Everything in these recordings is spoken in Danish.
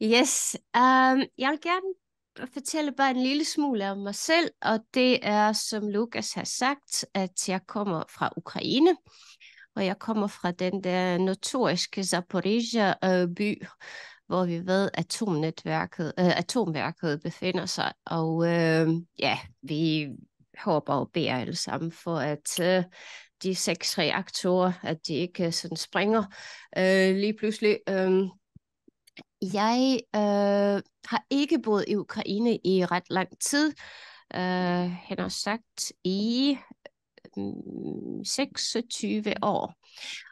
Yes, jeg vil gerne fortælle bare en lille smule om mig selv, og det er, som Lukas har sagt, at jeg kommer fra Ukraine, og jeg kommer fra den der notoriske Zaporizhzhia by, hvor vi ved, atomværket befinder sig, og ja, vi håber og beder alle sammen for, at de 6 reaktorer, at de ikke sådan springer lige pludselig. Jeg har ikke boet i Ukraine i ret lang tid. Han har sagt i 26 år.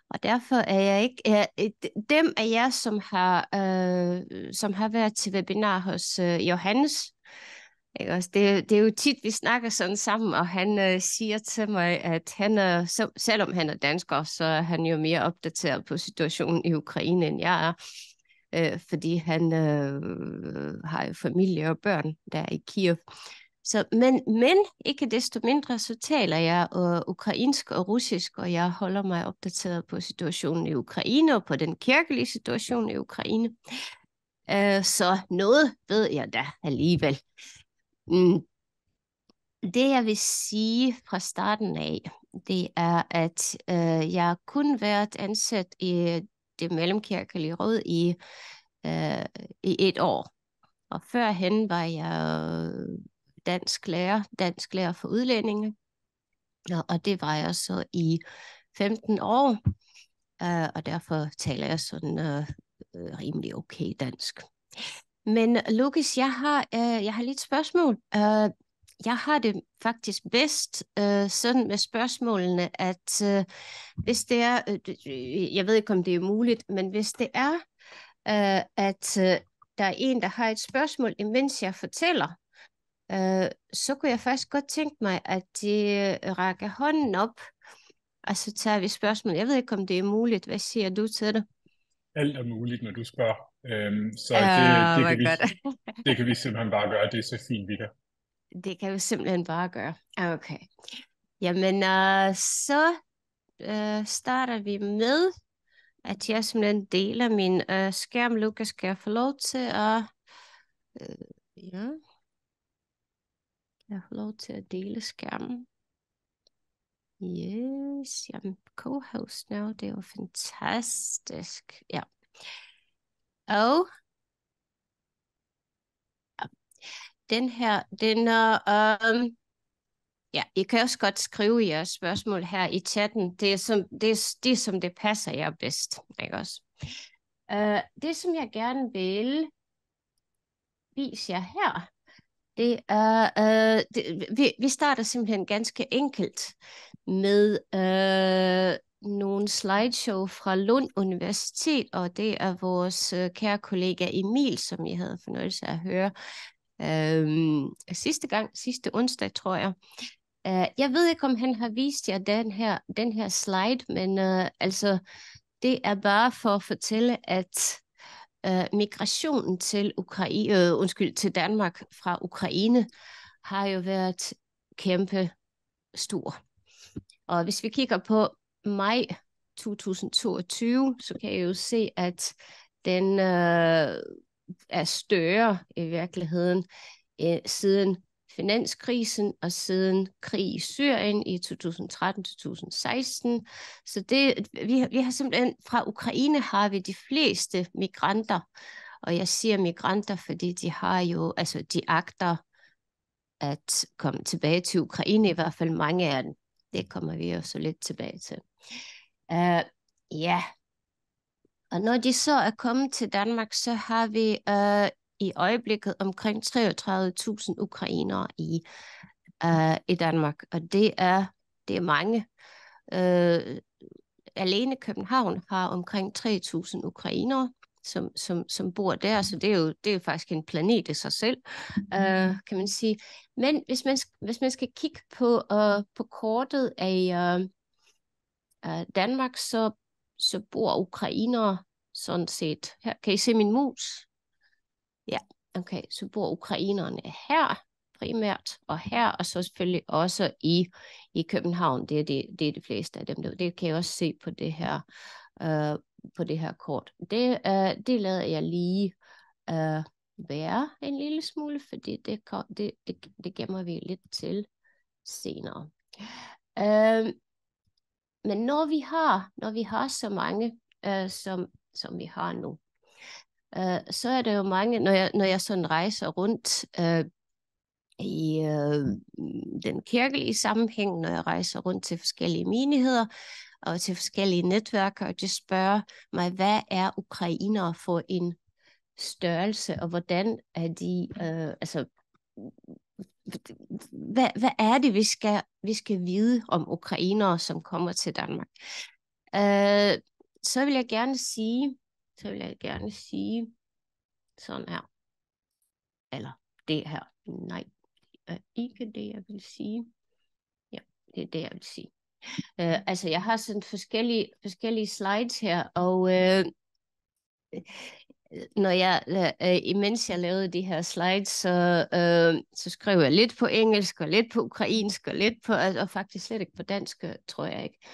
Og derfor er jeg ikke dem af jer, som har været til webinar hos Johannes. Ikke også? Det er jo tit, vi snakker sådan sammen, og han siger til mig, at selvom han er dansker, så er han jo mere opdateret på situationen i Ukraine, end jeg er. Fordi han har jo familie og børn der i Kiev. Men ikke desto mindre, så taler jeg ukrainsk og russisk, og jeg holder mig opdateret på situationen i Ukraine og på den kirkelige situation i Ukraine. Så noget ved jeg da alligevel. Det jeg vil sige fra starten af, det er, at jeg har kun været ansat i det mellemkirkelige råd i 1 år. Og førhen var jeg dansk lærer for udlændinge, og det var jeg så i 15 år, og derfor taler jeg sådan rimelig okay dansk. Men Lukas, jeg har lidt spørgsmål. Jeg har det faktisk bedst sådan med spørgsmålene, at hvis det er, jeg ved ikke om det er muligt, men hvis det er, at der er en, der har et spørgsmål, imens jeg fortæller, så kunne jeg faktisk godt tænke mig, at de rækker hånden op, og så tager vi spørgsmål. Jeg ved ikke, om det er muligt. Hvad siger du til det? Alt er muligt, når du spørger. Så Oh my God. det kan vi simpelthen bare gøre. Det er så fint, vi kan. Det kan vi simpelthen bare gøre. Okay. Jamen, så starter vi med, at jeg simpelthen deler min skærm. Lukas, skal jeg få lov til at... ja, jeg får lov til at dele skærmen. Yes, jeg er co-host nu. Det er jo fantastisk. Ja. Og den her, ja, I kan også godt skrive jeres spørgsmål her i chatten. Det er som det passer jer bedst, ikke også? Det, som jeg gerne vil vise jer her, det er, vi starter simpelthen ganske enkelt med nogle slideshow fra Lund Universitet, og det er vores kære kollega Emil, som I havde fornøjelse af at høre sidste onsdag, tror jeg. Jeg ved ikke, om han har vist jer den her slide, men altså, det er bare for at fortælle, at migrationen til til Danmark fra Ukraine har jo været kæmpe stor. Og hvis vi kigger på maj 2022, så kan I jo se, at den er større i virkeligheden siden finanskrisen og siden krig i Syrien i 2013-2016. Så vi har simpelthen fra Ukraine har vi de fleste migranter, og jeg siger migranter, fordi de har jo, altså de agter at komme tilbage til Ukraine, i hvert fald mange af dem. Det kommer vi jo så lidt tilbage til. Ja, og når de så er kommet til Danmark, så har vi i øjeblikket omkring 33.000 ukrainere i Danmark, og det er mange. Alene København har omkring 3.000 ukrainere, som bor der, så det er jo faktisk en planet i sig selv, kan man sige. Men hvis man skal kigge på kortet af Danmark, så bor ukrainere sådan set her. Kan I se min mus? Ja, okay, så bor ukrainerne her primært, og her, og så selvfølgelig også i København. Det er de fleste af dem. Det kan jeg også se på det her kort. Det lader jeg lige være en lille smule, fordi det gemmer vi lidt til senere. Men når vi har så mange, som vi har nu, så er der jo mange, når jeg sådan rejser rundt i den kirkelige sammenhæng, når jeg rejser rundt til forskellige menigheder og til forskellige netværk, og de spørger mig, hvad er ukrainere for en størrelse, og hvordan er de, hvad er det, vi skal vide om ukrainere, som kommer til Danmark? Så vil jeg gerne sige sådan her, eller det her. Nej, det er ikke det, jeg vil sige. Ja, det er det, jeg vil sige. Altså, jeg har sådan forskellige slides her, og imens jeg lavede de her slides, så skrev jeg lidt på engelsk, og lidt på ukrainsk, og lidt på, og faktisk slet ikke på dansk, tror jeg ikke.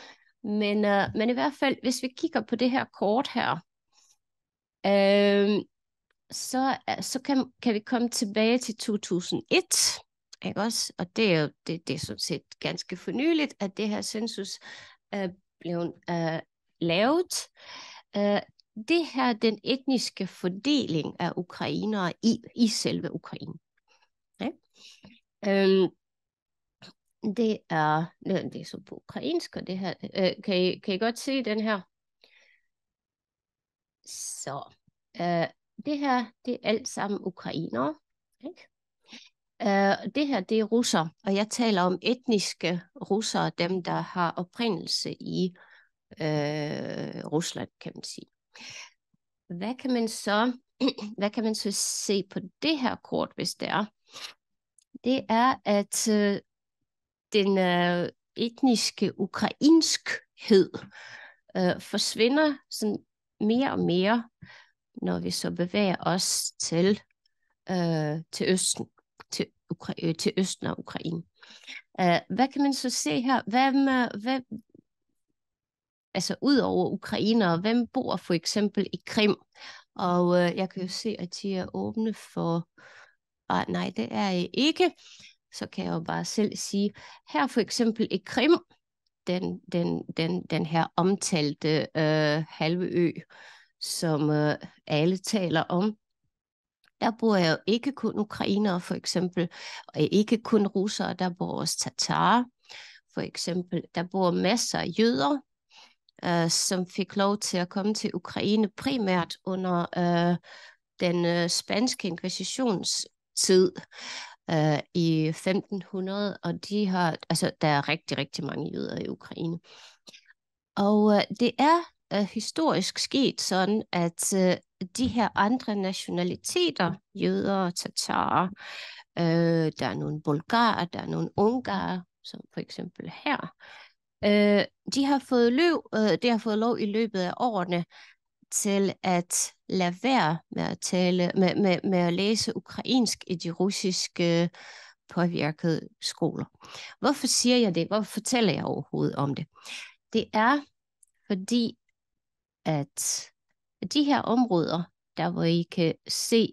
Men i hvert fald, hvis vi kigger på det her kort her, så kan vi komme tilbage til 2001, ikke også? Og det er jo det er sådan set ganske fornyeligt, at det her census blev lavet. Det her den etniske fordeling af ukrainere i selve Ukraine. Ja? Det er så på ukrainsk, og det her, kan I godt se den her? Så det her, det er alt sammen ukrainere. Ikke? Det her, det er russer, og jeg taler om etniske russere, dem der har oprindelse i Rusland, kan man sige. Hvad kan man så se på det her kort, hvis det er? Det er, at den etniske ukrainskhed forsvinder sådan mere og mere, når vi så bevæger os til østen, til østen af Ukraine. Hvad kan man så se her? Altså ud over ukrainere, hvem bor for eksempel i Krim? Og jeg kan jo se, at de er åbne for... nej, det er I ikke. Så kan jeg jo bare selv sige, her for eksempel i Krim, den her omtalte halvø, som alle taler om, der bor jo ikke kun ukrainere for eksempel, og ikke kun russere, der bor også tatarer for eksempel. Der bor masser af jøder, som fik lov til at komme til Ukraine primært under den spanske inkvisitionstid i 1500, og der er rigtig, rigtig mange jøder i Ukraine. Og det er historisk sket sådan, at de her andre nationaliteter, jøder, tatarer, der er nogle bulgarer, der er nogle ungarer, som for eksempel her, de har fået lov i løbet af årene til at lade være med at tale, med at læse ukrainsk i de russiske påvirkede skoler. Hvorfor siger jeg det? Hvorfor fortæller jeg overhovedet om det? Det er fordi, at de her områder, der hvor I kan se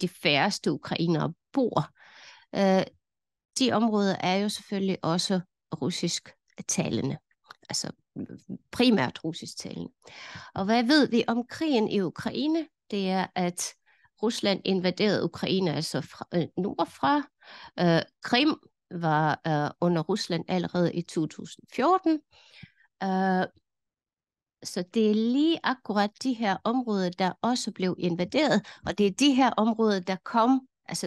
de færreste ukrainere bor, de områder er jo selvfølgelig også russisk talende. Altså primært russisk talende. Og hvad ved vi om krigen i Ukraine? Det er, at Rusland invaderede Ukraine altså nordfra. Krim var under Rusland allerede i 2014. Så det er lige akkurat de her områder, der også blev invaderet, og det er de her områder, der kom, altså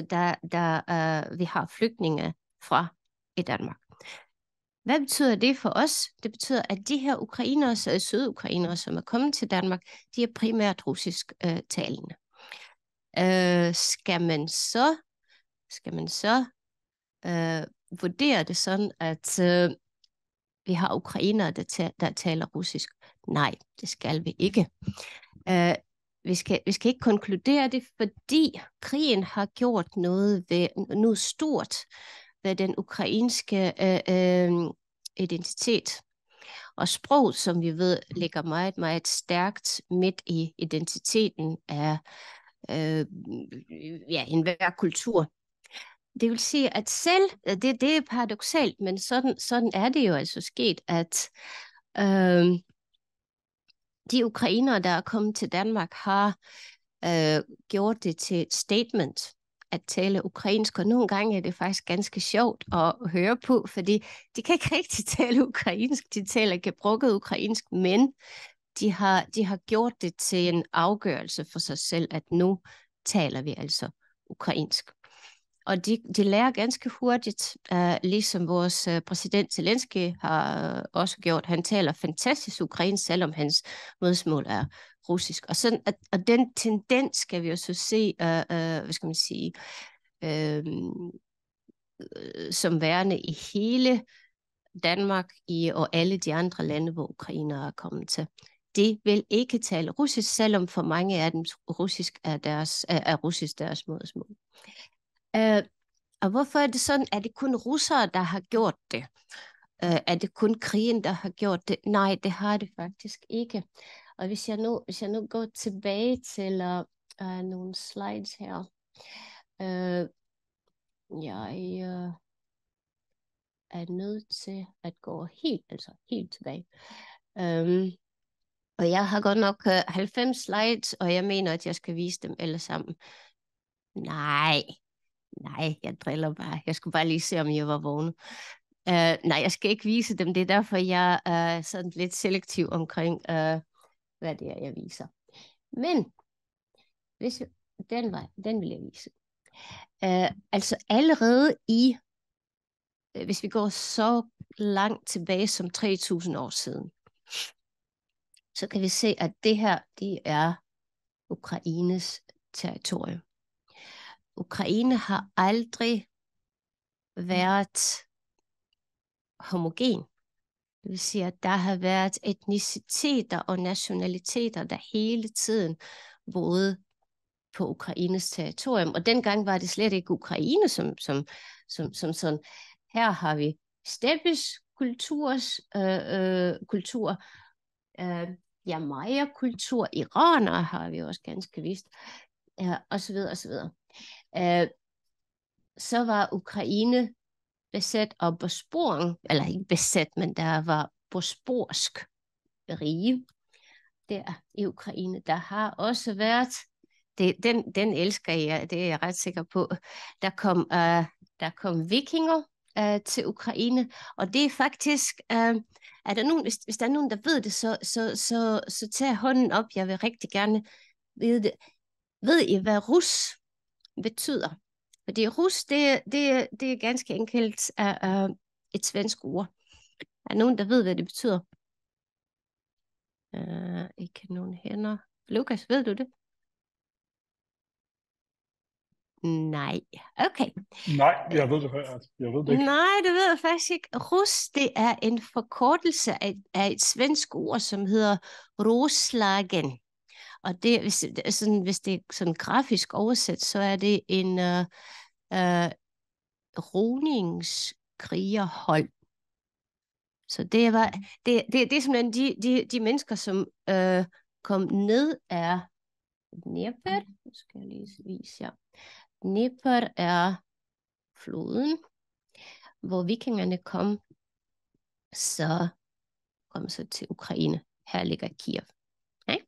vi har flygtninge fra i Danmark. Hvad betyder det for os? Det betyder, at de her ukrainere, sydukrainere, som er kommet til Danmark, de er primært russisk talende. Skal man så vurdere det sådan, at vi har ukrainere, der taler russisk? Nej, det skal vi ikke. Vi skal ikke konkludere det, fordi krigen har gjort noget stort ved den ukrainske identitet. Og sprog, som vi ved, ligger meget, meget stærkt midt i identiteten af enhver kultur. Det vil sige, at selv, det er paradoksalt, men sådan er det jo altså sket, at de ukrainere, der er kommet til Danmark, har gjort det til et statement at tale ukrainsk, og nogle gange er det faktisk ganske sjovt at høre på, fordi de kan ikke rigtig tale ukrainsk, de taler gebrokket ukrainsk, men de har gjort det til en afgørelse for sig selv, at nu taler vi altså ukrainsk. Og de lærer ganske hurtigt, ligesom vores præsident Zelensky har også gjort. Han taler fantastisk ukrainsk, selvom hans modersmål er russisk. Og den tendens skal vi jo så se, hvad skal man sige, som værende i hele Danmark og alle de andre lande, hvor ukrainere er kommet til. De vil ikke tale russisk, selvom for mange af dem russisk er russisk deres modersmål. Og hvorfor er det sådan? Er det kun russere, der har gjort det? Er det kun krigen, der har gjort det? Nej, det har det faktisk ikke. Og hvis jeg nu går tilbage til nogle slides her. Jeg er nødt til at gå helt tilbage. Og jeg har godt nok 90 slides, og jeg mener, at jeg skal vise dem alle sammen. Nej, jeg driller bare. Jeg skulle bare lige se, om jeg var vågen. Nej, jeg skal ikke vise dem. Det er derfor, jeg er sådan lidt selektiv omkring, hvad det er, jeg viser. Men den vil jeg vise. Altså allerede hvis vi går så langt tilbage som 3.000 år siden, så kan vi se, at det her, det er Ukraines territorium. Ukraine har aldrig været homogen. Det vil sige, at der har været etniciteter og nationaliteter, der hele tiden boede på Ukraines territorium. Og dengang var det slet ikke Ukraine som sådan. Her har vi Steppes kultur, Maya-kultur, iranere har vi også ganske vist, og så videre, og så videre. Så var Ukraine besat af Bosporen, eller ikke besat, men der var bosporsk rige der i Ukraine. Der har også været, den elsker jeg, det er jeg ret sikker på, der kom vikinger til Ukraine, og det er faktisk, er der nogen, hvis der er nogen, der ved det, så tag hånden op, jeg vil rigtig gerne vide det. Ved I, hvad rus betyder? Fordi rus, det er ganske enkelt et svensk ord. Er nogen, der ved, hvad det betyder? Ikke nogen hænder. Lukas, ved du det? Nej. Okay. Nej, jeg ved det ikke. Nej, det ved jeg faktisk ikke. Rus, det er en forkortelse af et svensk ord, som hedder Roslagen. Og det, hvis det er sådan grafisk oversat, så er det en roningskrigerhold. Så det er simpelthen de mennesker, som kom ned af Dnepr. Nu skal jeg lige vise jer. Dnepr er floden, hvor vikingerne kom så til Ukraine. Her ligger Kiev. Okay?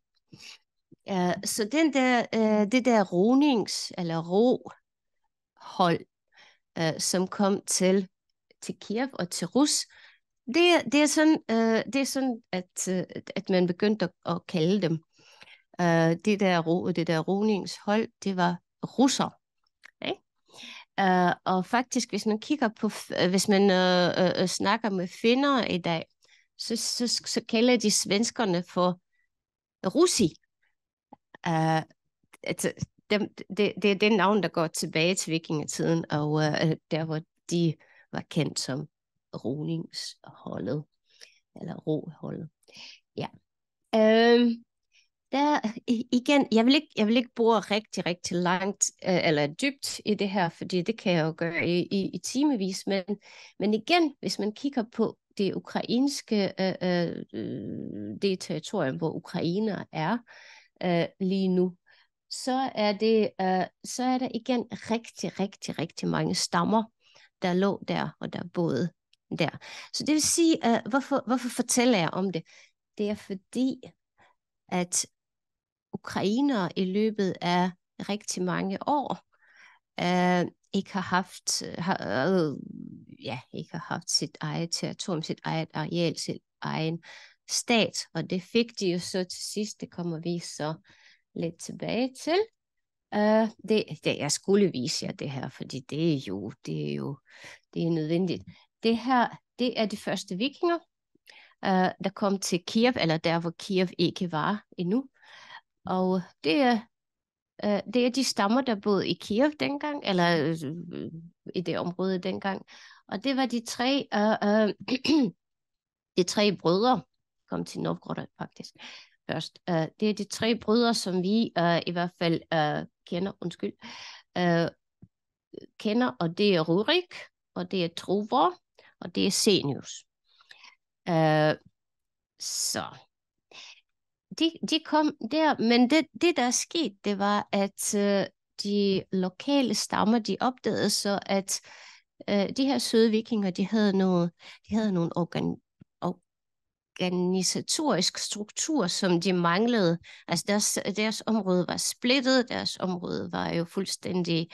Så det der rohold, som kom til Kiev og til Rus, det er sådan, at man begyndte at kalde dem. Det der roningshold, det var russer. Okay? Og faktisk, hvis man kigger på, hvis man snakker med finner i dag, så kalder de svenskerne for russi. Det er den navn, der går tilbage til vikingetiden, og der hvor de var kendt som roningsholdet, eller roholdet. Ja. igen, jeg vil ikke bore rigtig, rigtig langt eller dybt i det her, fordi det kan jeg jo gøre i timevis, men igen, hvis man kigger på det ukrainske det territorium, hvor Ukraine er lige nu, så er der igen rigtig, rigtig, rigtig mange stammer, der lå der, og der boede der. Så det vil sige, hvorfor fortæller jeg om det? Det er fordi, at ukrainere i løbet af rigtig mange år ikke har haft sit eget territorium, sit eget areal, sit egen stat, og det fik de jo så til sidst. Det kommer vi så lidt tilbage til. Jeg skulle vise jer det her, fordi det er nødvendigt. Det her, det er de første vikinger, der kom til Kiev, eller der hvor Kiev ikke var endnu. Og det er de stammer, der boede i Kiev dengang, eller i det område dengang. Og det var de tre brødre, kom til Novgorod faktisk først. Det er de tre brødre, som vi i hvert fald kender, og det er Rurik, og det er Truvor, og det er Senius. Så de kom der, men det der er sket, det var, at de lokale stammer, de opdagede så, at de her søde vikinger, de havde nogle organisatorisk struktur, som de manglede. Altså deres område var splittet, deres område var jo fuldstændig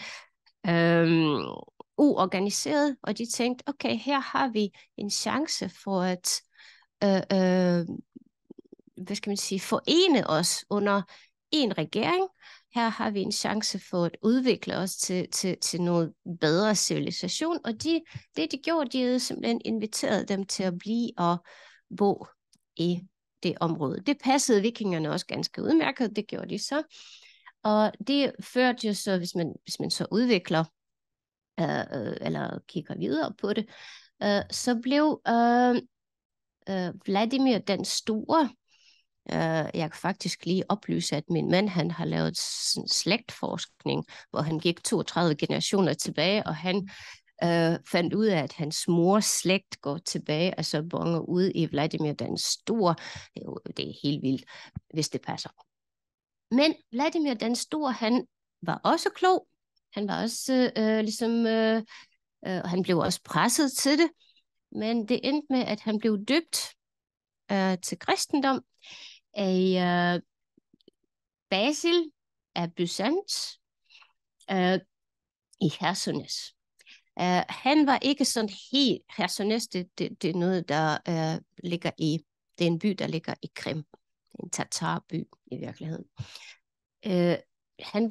uorganiseret, og de tænkte, okay, her har vi en chance for at forene os under en regering. Her har vi en chance for at udvikle os til noget bedre civilisation, og det de gjorde, de havde simpelthen inviteret dem til at blive og bo i det område. Det passede vikingerne også ganske udmærket, det gjorde de så. Og det førte jo så, hvis man så udvikler eller kigger videre på det, så blev Vladimir den Store. Jeg kan faktisk lige oplyse, at min mand, han har lavet slægtforskning, hvor han gik 32 generationer tilbage, og han fandt ud af, at hans mors slægt går tilbage, altså bonger ud i Vladimir den Store. Det er helt vildt, hvis det passer. Men Vladimir den Store, han var også klog. Han var også han blev også presset til det, men det endte med, at han blev døbt til kristendom af Basil af Byzans i Chersones. Han var ikke sådan helt Chersones, det er noget, der ligger det er en by, der ligger i Krim. Det er en tatarby i virkeligheden. Han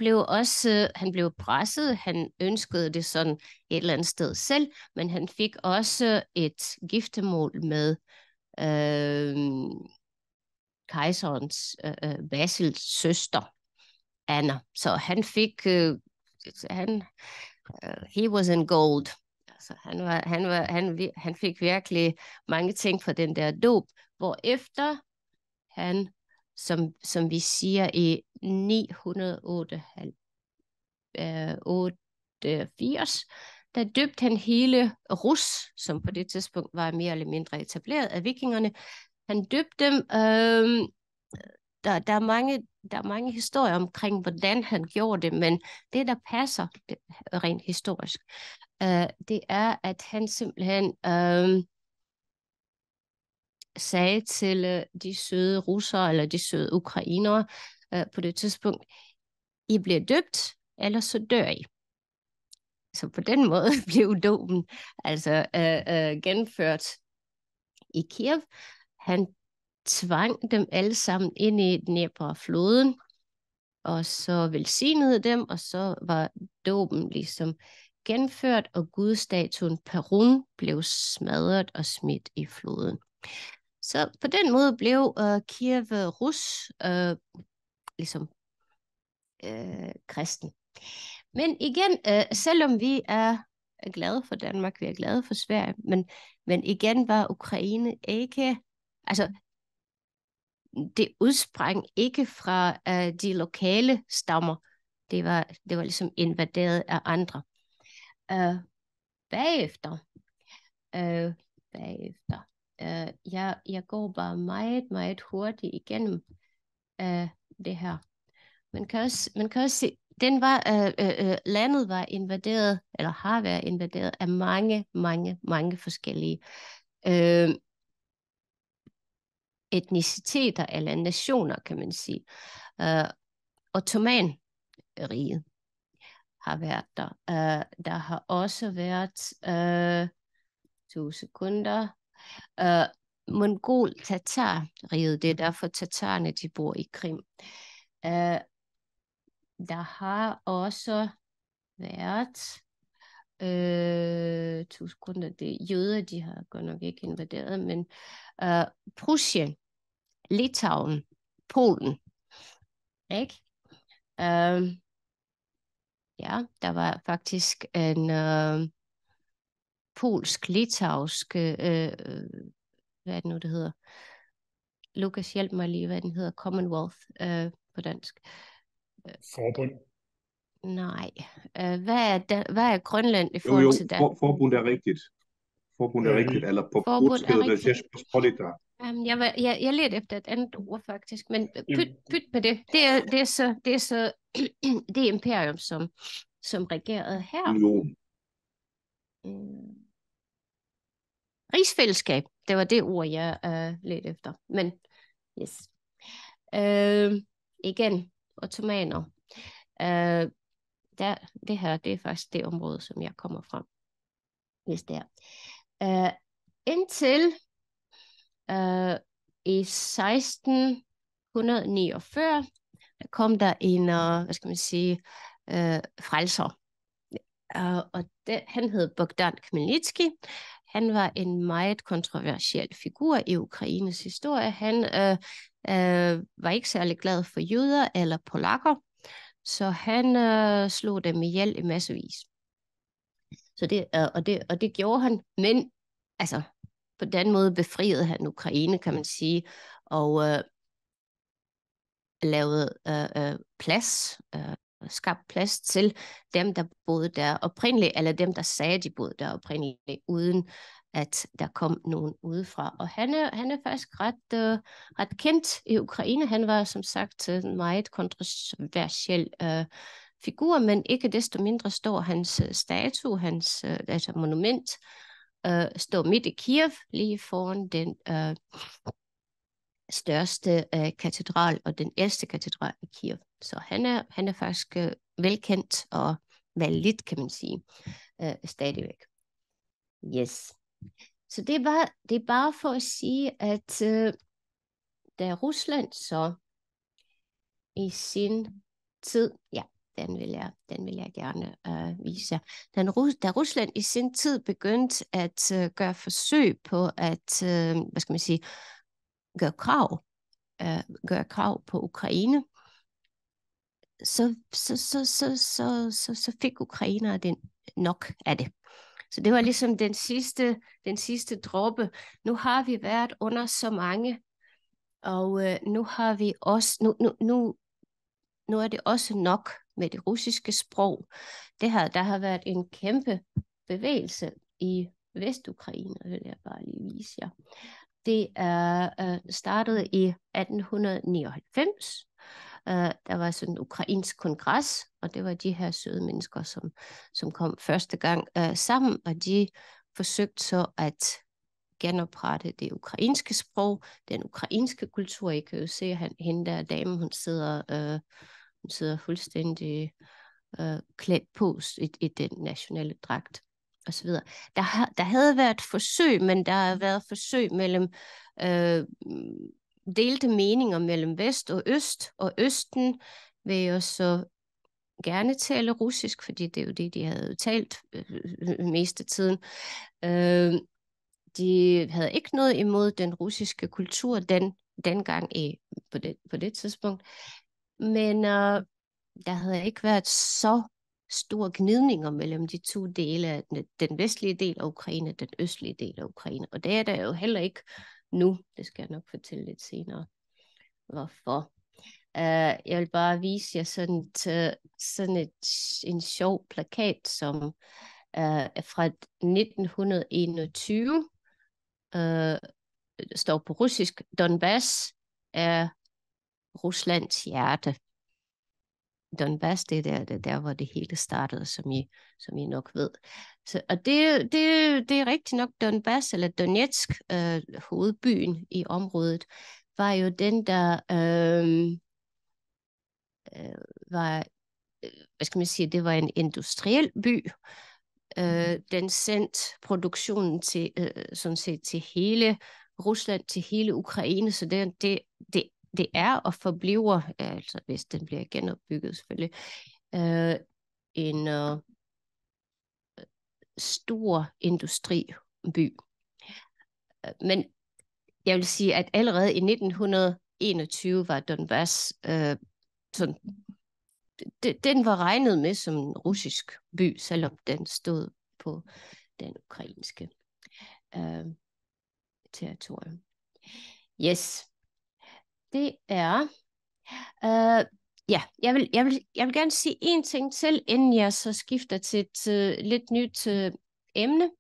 blev presset, han ønskede det sådan et eller andet sted selv, men han fik også et giftermål med kejserens Basils søster, Anna. Så han fik, he was in gold. Altså, han fik virkelig mange ting for den der dåb, hvorefter han, som vi siger i 988, der døbte han hele Rus, som på det tidspunkt var mere eller mindre etableret af vikingerne. Han døbte dem. Der er mange historier omkring, hvordan han gjorde det, men det, der passer rent historisk, det er, at han simpelthen sagde til de søde russere, eller de søde ukrainere på det tidspunkt, I bliver døbt, eller så dør I. Så på den måde blev dåben altså gennemført i Kiev. Han tvang dem alle sammen ind i Dnepr-floden, og så velsignede dem, og så var dåben ligesom gennemført, og gudstatuen Perun blev smadret og smidt i floden. Så på den måde blev Kiev Rus ligesom kristen. Men igen, selvom vi er glade for Danmark, vi er glade for Sverige, men igen var Ukraine ikke, altså det udsprang ikke fra de lokale stammer. Det var ligesom invaderet af andre. Bagefter, jeg går bare meget, meget hurtigt igennem det her. Man kan også se, landet var invaderet, eller har været invaderet af mange, mange, mange forskellige etniciteter eller nationer, kan man sige. Ottoman-riget har været der. Der har også været 2 sekunder. Mongol-Tatar-riget, det er derfor tatarerne, de bor i Krim. Der har også været 2 sekunder, det er jøder, de har godt nok ikke invaderet, men Prusien, Litauen, Polen, ikke? Ja, der var faktisk en polsk-litausk, hvad er det nu, det hedder? Lukas, hjælp mig lige, hvad den hedder, Commonwealth på dansk. Forbund. Nej. Hvad er Grønland i forhold til det? Forbund er rigtigt. Forbund er rigtigt, eller på polsk hedder det Rzeczpospolita. Jeg ledte efter et andet ord faktisk, men pyt med det. Det er så det imperium, som regerede her. Union. Rigsfællesskab, det var det ord, jeg ledte efter. Men yes. Igen, ottomaner. Det her, det er faktisk det område, som jeg kommer fra. Hvis det er. Indtil i 1649 kom der en, hvad skal man sige, frelser. Og han hed Bogdan Khmelnytskij. Han var en meget kontroversiel figur i Ukraines historie. Han var ikke særlig glad for jøder eller polakker, så han slog dem ihjel i massevis. Så det gjorde han, men altså på den måde befriede han Ukraine, kan man sige, og lavede plads, skabt plads til dem, der boede der oprindeligt, eller dem, der sagde, de boede der oprindeligt, uden at der kom nogen udefra. Og han er faktisk ret kendt i Ukraine. Han var som sagt en meget kontroversiel figur, men ikke desto mindre står hans statue, hans altså monument, står midt i Kiev, lige foran den største katedral og den ældste katedral i Kiev. Så han er faktisk velkendt og validt, kan man sige, stadigvæk. Yes. Så det er bare for at sige, at da Rusland så i sin tid, ja, den vil jeg gerne vise jer. Da Rusland i sin tid begyndte at gøre forsøg på at, hvad skal man sige, gøre krav på Ukraine, så fik ukrainere den nok af det. Så det var ligesom den sidste dråbe. Nu har vi været under så mange, og nu har vi også nu er det også nok med det russiske sprog. Der har været en kæmpe bevægelse i Vestukraine, vil jeg bare lige vise jer. Det er startet i 1899. Der var sådan en ukrainsk kongres, og det var de her søde mennesker, som kom første gang sammen, og de forsøgte så at genoprette det ukrainske sprog, den ukrainske kultur. I kan jo se, at hende der dame, hun sidder fuldstændig klædt på i den nationale dragt og så videre. Der havde været forsøg, men der har været forsøg mellem delte meninger mellem vest og øst, og østen vil jo så gerne tale russisk, fordi det er jo det, de havde talt mest af tiden. De havde ikke noget imod den russiske kultur dengang på det tidspunkt, men der havde ikke været så store gnidninger mellem de to dele, den vestlige del af Ukraine og den østlige del af Ukraine, og det er der jo heller ikke nu, det skal jeg nok fortælle lidt senere. hvorfor. Jeg vil bare vise jer en sjov plakat, som er fra 1921. Står på russisk. Donbass er Ruslands hjerte. Donbass, det er der, hvor det hele startede, som I nok ved. Og det er rigtigt nok. Donbass, eller Donetsk, hovedbyen i området, var jo den, der var, hvad skal man sige, det var en industriel by. Den sendte produktionen til, sådan set til hele Rusland, til hele Ukraine, så det er og forbliver, altså hvis den bliver genopbygget selvfølgelig, en stor industriby. Men jeg vil sige, at allerede i 1921 var Donbass sådan, den var regnet med som en russisk by, selvom den stod på den ukrainske territorium. Yes. Det er... jeg vil gerne sige en ting til, inden jeg så skifter til et lidt nyt emne.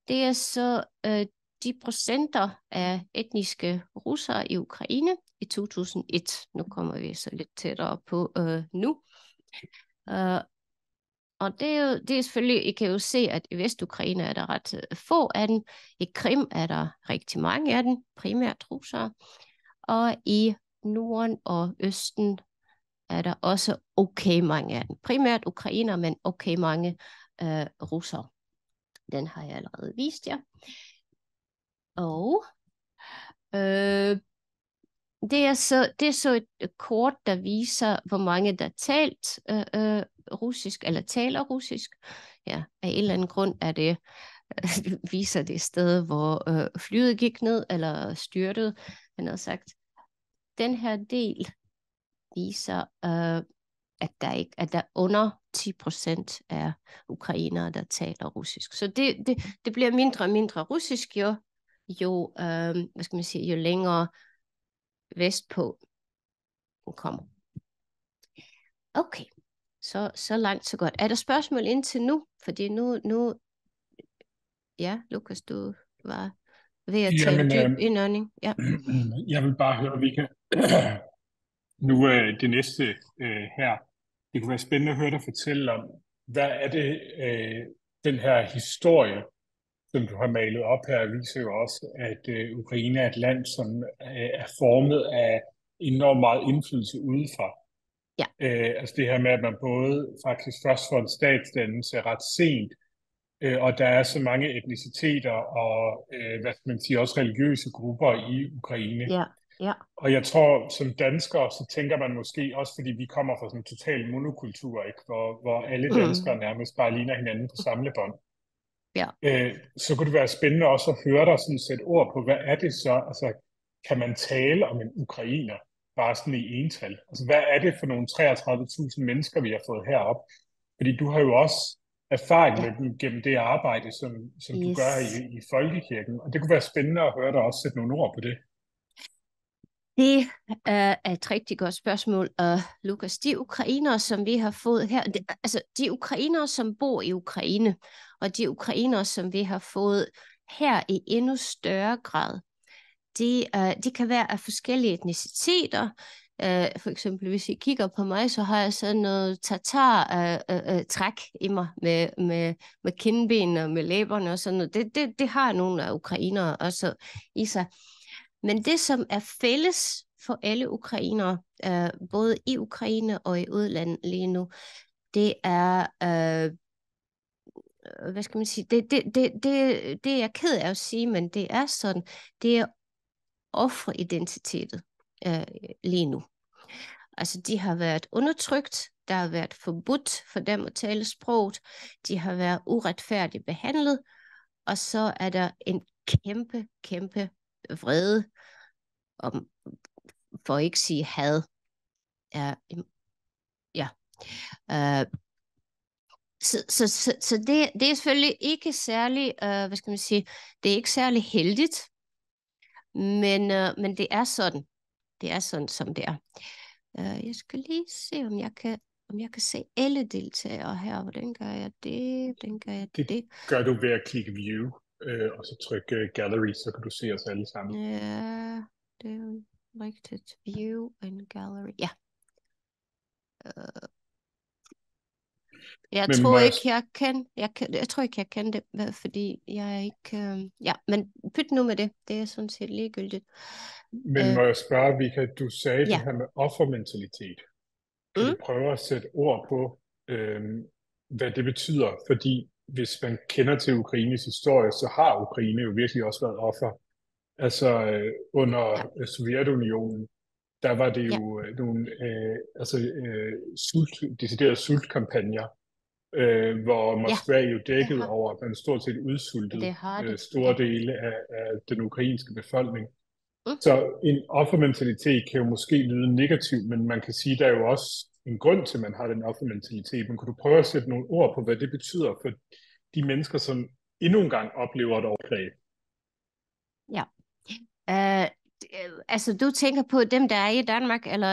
Det er så de procenter af etniske russere i Ukraine i 2001. Nu kommer vi så lidt tættere på nu. Og det er selvfølgelig, I kan jo se, at i Vestukraine er der ret få af dem. I Krim er der rigtig mange af dem, primært russere. Og i Norden og Østen er der også okay mange af dem. Primært ukrainer, men okay mange russere. Den har jeg allerede vist jer. Og det er så et kort, der viser, hvor mange der talt russisk, eller taler russisk. Ja, af en eller anden grund er det, viser det sted, hvor flyet gik ned, eller styrtede, han har sagt. Den her del viser, at der under 10% af ukrainere, der taler russisk. Så det bliver mindre og mindre russisk, jo hvad skal man sige, jo længere vestpå den kommer. Okay, så langt, så godt. Er der spørgsmål indtil nu? Fordi nu ja, Lukas, du var ved at tale dyb indånding. Ja. Jeg vil bare høre, vi kan nu det næste her. Det kunne være spændende at høre dig fortælle om, hvad er det, den her historie, som du har malet op her, viser jo også, at Ukraine er et land, som er formet af enormt meget indflydelse udefra. Ja. Altså det her med, at man både faktisk først får en statsdannelse ret sent, og der er så mange etniciteter og hvad skal man sige, også religiøse grupper i Ukraine. Ja. Ja. Og jeg tror, som danskere, så tænker man måske også, fordi vi kommer fra sådan en total monokultur, ikke? Hvor alle danskere nærmest bare ligner hinanden på samlebånd. Ja. Så kunne det være spændende også at høre dig sådan sætte ord på, hvad er det så? Altså, kan man tale om en ukrainer bare sådan i ental? Altså, hvad er det for nogle 33.000 mennesker, vi har fået herop? Fordi du har jo også erfaring med dem gennem det arbejde, som du gør i Folkekirken. Og det kunne være spændende at høre dig også sætte nogle ord på det. Det er et rigtig godt spørgsmål, Lukas. De ukrainere, som vi har fået her, altså de ukrainere, som bor i Ukraine, og de ukrainere, som vi har fået her i endnu større grad, de kan være af forskellige etniciteter. For eksempel, hvis I kigger på mig, så har jeg sådan noget tatar-træk i mig med kindben og med læberne og sådan noget. Det har nogle af ukrainere også i sig. Men det, som er fælles for alle ukrainere, både i Ukraine og i udlandet lige nu, det er, hvad skal man sige, det er jeg ked af at sige, men det er sådan, det er offeridentitetet lige nu. Altså, de har været undertrykt, der har været forbudt for dem at tale sproget, de har været uretfærdigt behandlet, og så er der en kæmpe vrede, om, for at ikke sige had. Så det er selvfølgelig ikke særlig, hvad skal man sige, det er ikke særlig heldigt, men det er sådan. Det er sådan, som det er. Jeg skal lige se, om jeg kan se alle deltagere her. Hvordan gør jeg det? Hvordan gør jeg det? Det gør du ved at klikke view, og så trykke gallery, så kan du se os alle sammen. Ja, det er jo rigtigt. View and gallery. Ja. Jeg tror ikke, jeg kan det, fordi jeg er ikke... ja, men pyt nu med det. Det er sådan set ligegyldigt. Men må jeg spørge, Vika, du sagde det Ja. her med offermentalitet. Kan du prøve at sætte ord på, hvad det betyder? Fordi hvis man kender til Ukraines historie, så har Ukraine jo virkelig også været offer. Altså under Sovjetunionen, der var det jo nogle deciderede sultkampagner, hvor Moskva jo dækkede over, at man stort set udsultede store dele af den ukrainske befolkning. Så en offermentalitet kan jo måske lyde negativ, men man kan sige, at der er jo også en grund til, at man har den offermentalitet. Men kunne du prøve at sætte nogle ord på, hvad det betyder for de mennesker, som endnu en gang oplever et overgreb? Ja. Altså, du tænker på dem, der er i Danmark, eller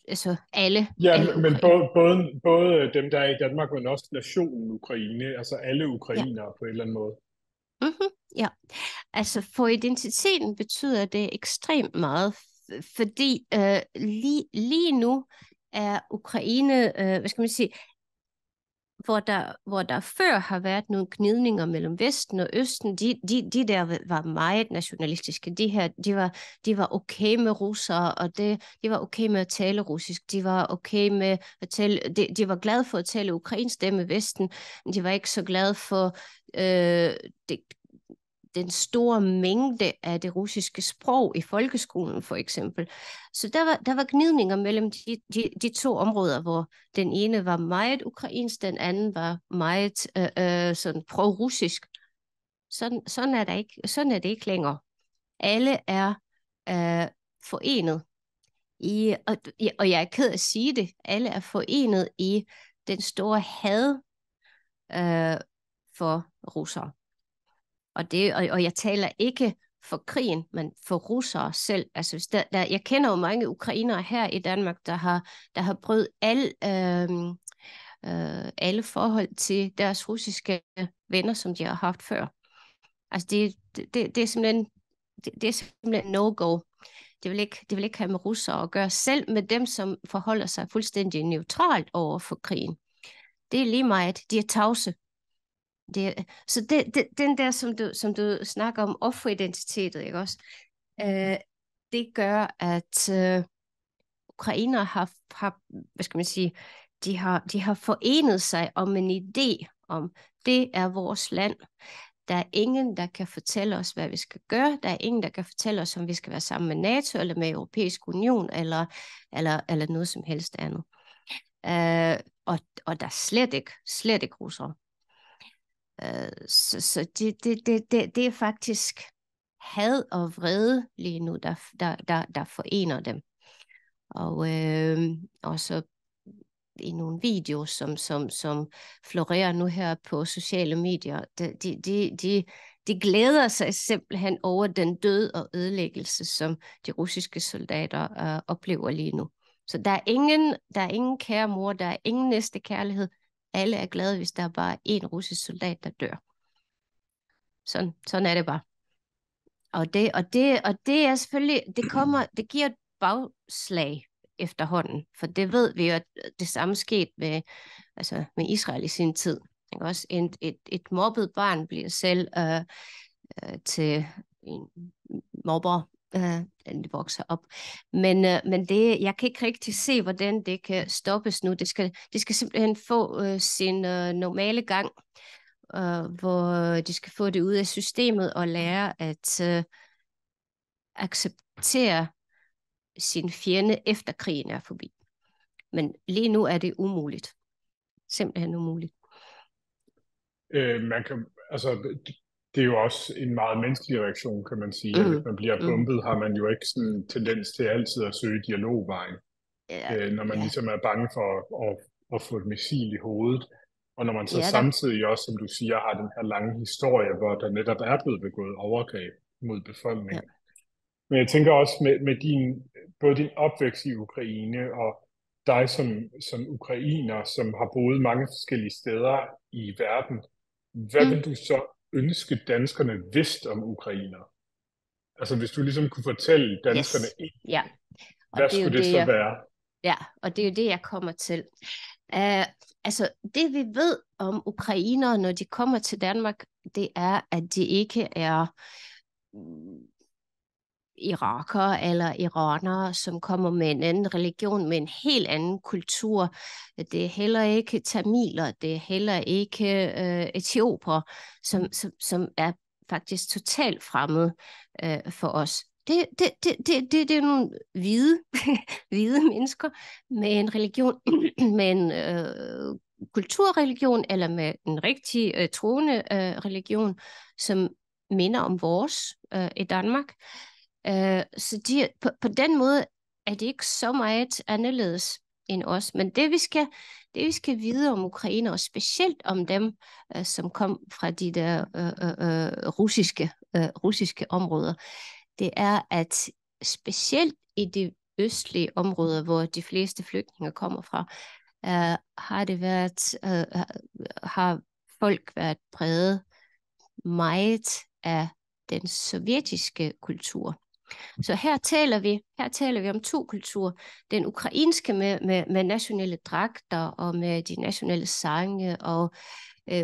altså alle? Ja, alle men både dem, der er i Danmark, men også nationen Ukraine, altså alle ukrainere på en eller anden måde. Ja, altså for identiteten betyder det ekstremt meget, fordi lige nu er Ukraine, hvad skal man sige, hvor der før har været nogle gnidninger mellem Vesten og Østen, de der var meget nationalistiske. De var okay med russere, og de var okay med at tale russisk. De var okay med at tale, de var glade for at tale ukrainsk med Vesten, men de var ikke så glade for den store mængde af det russiske sprog i folkeskolen, for eksempel. Så der var gnidninger mellem de to områder, hvor den ene var meget ukrainsk, den anden var meget sådan pro-russisk. Sådan er det ikke længere. Alle er forenet i, og jeg er ked af at sige det, alle er forenet i den store had for russere. Og jeg taler ikke for krigen, men for russere selv. Altså, jeg kender jo mange ukrainere her i Danmark, der har prøvet alle forhold til deres russiske venner, som de har haft før. Altså, det er simpelthen no-go. Det vil ikke have med russere at gøre, selv med dem, som forholder sig fuldstændig neutralt over for krigen. Det er lige meget. De er tavse. Så den der, som du snakker om, offeridentitetet, ikke også? Det gør, at ukrainere har, hvad skal man sige, de har forenet sig om en idé om, det er vores land. Der er ingen, der kan fortælle os, hvad vi skal gøre. Der er ingen, der kan fortælle os, om vi skal være sammen med NATO, eller med Europæisk Union, eller noget som helst andet. Og der er slet ikke russere. Så det er faktisk had og vrede lige nu, der forener dem. Og så i nogle videoer, som florerer nu her på sociale medier, de glæder sig simpelthen over den død og ødelæggelse, som de russiske soldater oplever lige nu. Så der er ingen kære mor, der er ingen næste kærlighed. Alle er glade, hvis der er bare én russisk soldat, der dør. Sådan er det bare. Og det er selvfølgelig, det giver et bagslag efterhånden, for det ved vi jo, at det samme skete med Israel i sin tid. Ikke? Også et mobbet barn bliver selv til en mobber, den vokser op. Men jeg kan ikke rigtig se, hvordan det kan stoppes nu. Det skal simpelthen få sin normale gang, hvor de skal få det ud af systemet og lære at acceptere sin fjende efter krigen er forbi. Men lige nu er det umuligt. Simpelthen umuligt. Det er jo også en meget menneskelig reaktion, kan man sige. Hvis man bliver bombet, har man jo ikke sådan en tendens til altid at søge dialogvejen. Når man ligesom er bange for at få et missil i hovedet. Og når man så samtidig også, som du siger, har den her lange historie, hvor der netop er blevet begået overgreb mod befolkningen. Men jeg tænker også med både din opvækst i Ukraine og dig som ukrainer, som har boet mange forskellige steder i verden, hvad vil du så ønske danskerne vidste om ukrainer? Altså hvis du ligesom kunne fortælle danskerne Ja. Og hvad det er jo skulle det så være? Ja, og det er jo det, jeg kommer til. Altså, det vi ved om ukrainere, når de kommer til Danmark, det er, at de ikke er irakere eller iranere, som kommer med en anden religion, med en helt anden kultur. Det er heller ikke tamiler, det er heller ikke etioper, som er faktisk totalt fremmede for os. Det er nogle hvide mennesker med en religion, med en kulturreligion, eller med en rigtig troende religion, som minder om vores i Danmark. Så på den måde er det ikke så meget anderledes end os. Men det vi skal vide om Ukraine, og specielt om dem, som kom fra de der russiske områder, det er, at specielt i de østlige områder, hvor de fleste flygtninge kommer fra, har folk været præget meget af den sovjetiske kultur. Så her taler vi om to kulturer. Den ukrainske med nationale dragter og med de nationale sange og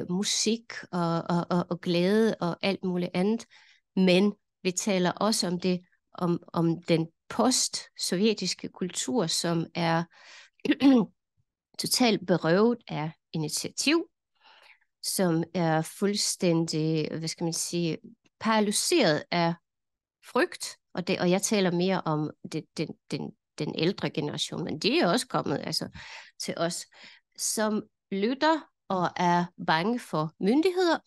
musik og glæde og alt muligt andet. Men vi taler også om den post-sovjetiske kultur, som er totalt berøvet af initiativ, som er fuldstændig, paralyseret af frygt, og jeg taler mere om den ældre generation, men de er også kommet til os, som lytter og er bange for myndigheder.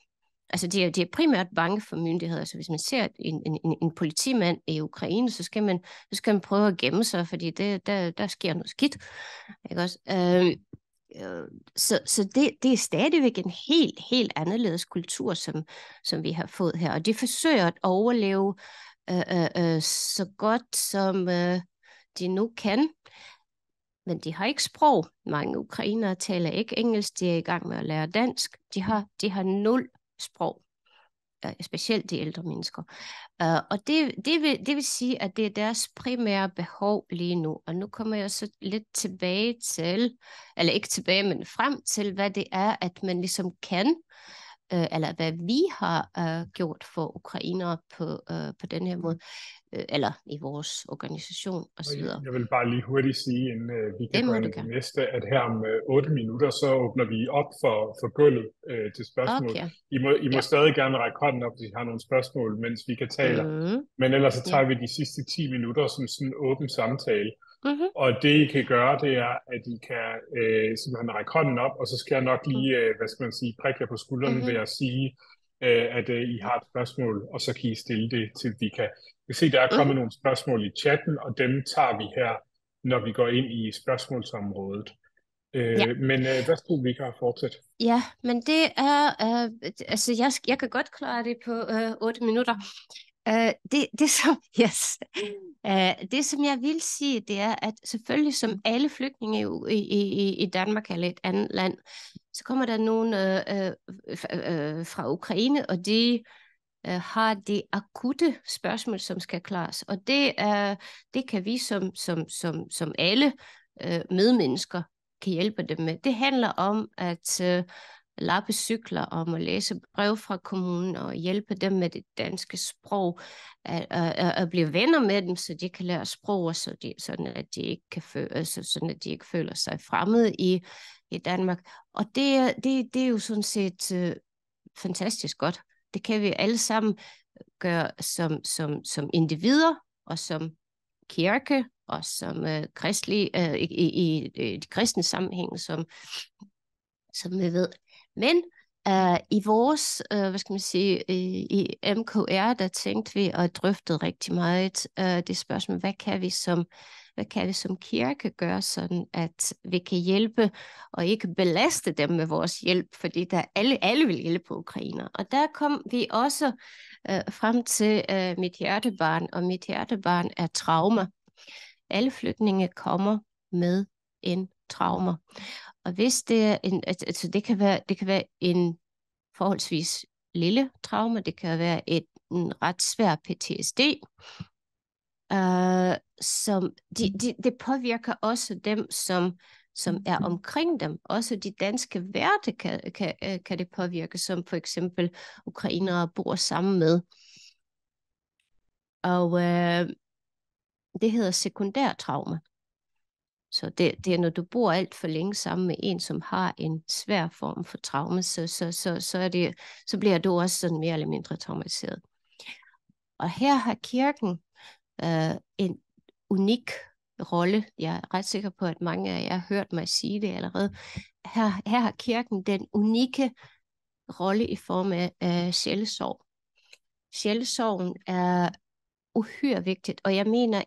Altså de er primært bange for myndigheder. Altså hvis man ser en politimand i Ukraine, så skal man prøve at gemme sig, fordi der sker noget skidt. Ikke også? Så det er stadigvæk en helt anderledes kultur, som vi har fået her, og de forsøger at overleve så godt som de nu kan, men de har ikke sprog. Mange ukrainere taler ikke engelsk, de er i gang med at lære dansk. De har 0 sprog, specielt de ældre mennesker. Og det vil sige, at det er deres primære behov lige nu. Og nu kommer jeg så lidt tilbage til, eller ikke tilbage, men frem til, hvad det er, at man ligesom kan, eller hvad vi har gjort for ukrainere på den her måde, eller i vores organisation osv. Jeg vil bare lige hurtigt sige, inden vi kan gå ind i det næste, at her om 8 minutter, så åbner vi op for gulvet til spørgsmål. Okay. I må stadig gerne række hånden op, hvis I har nogle spørgsmål, mens vi kan tale. Men ellers så tager vi de sidste 10 minutter som sådan en åben samtale. Og det I kan gøre, det er, at I kan simpelthen række hånden op, og så skal jeg nok lige, prikke jer på skuldrene ved at sige, at I har et spørgsmål, og så kan I stille det til Vika. Vi ser, der er kommet nogle spørgsmål i chatten, og dem tager vi her, når vi går ind i spørgsmålsområdet. Men hvad skulle Vika fortsætte? Ja, men det er, jeg kan godt klare det på 8 minutter. Det som jeg vil sige, det er, at selvfølgelig som alle flygtninge i Danmark eller et andet land, så kommer der nogen fra Ukraine, og de har de akutte spørgsmål, som skal klares. Og det kan vi som alle medmennesker kan hjælpe dem med. Det handler om at lappe cykler, om at læse brev fra kommunen og hjælpe dem med det danske sprog, at blive venner med dem, så de kan lære sprog, sådan at de ikke føler sig fremmede i Danmark. Og det er jo sådan set fantastisk godt. Det kan vi alle sammen gøre som individer og som kirke og som kristlige i de kristne sammenhæng, som vi ved. Men i vores, i MKR, der tænkte vi og drøftede rigtig meget det spørgsmål, hvad kan vi som kirke gøre, sådan at vi kan hjælpe og ikke belaste dem med vores hjælp, fordi alle vil hjælpe ukrainer. Og der kom vi også frem til mit hjertebarn, og mit hjertebarn er trauma. Alle flygtninge kommer med en trauma. Og hvis det er altså det kan være en forholdsvis lille trauma, det kan være en ret svær PTSD, som det påvirker også dem, som er omkring dem. Også de danske værter kan det påvirke, som for eksempel ukrainere bor sammen med. Og det hedder sekundærtraume. Så det er, når du bor alt for længe sammen med en, som har en svær form for traume, så bliver du også sådan mere eller mindre traumatiseret. Og her har kirken en unik rolle. Jeg er ret sikker på, at mange af jer har hørt mig sige det allerede. Her har kirken den unikke rolle i form af sjælesorg. Sjælesorgen er uhyre vigtigt, og jeg mener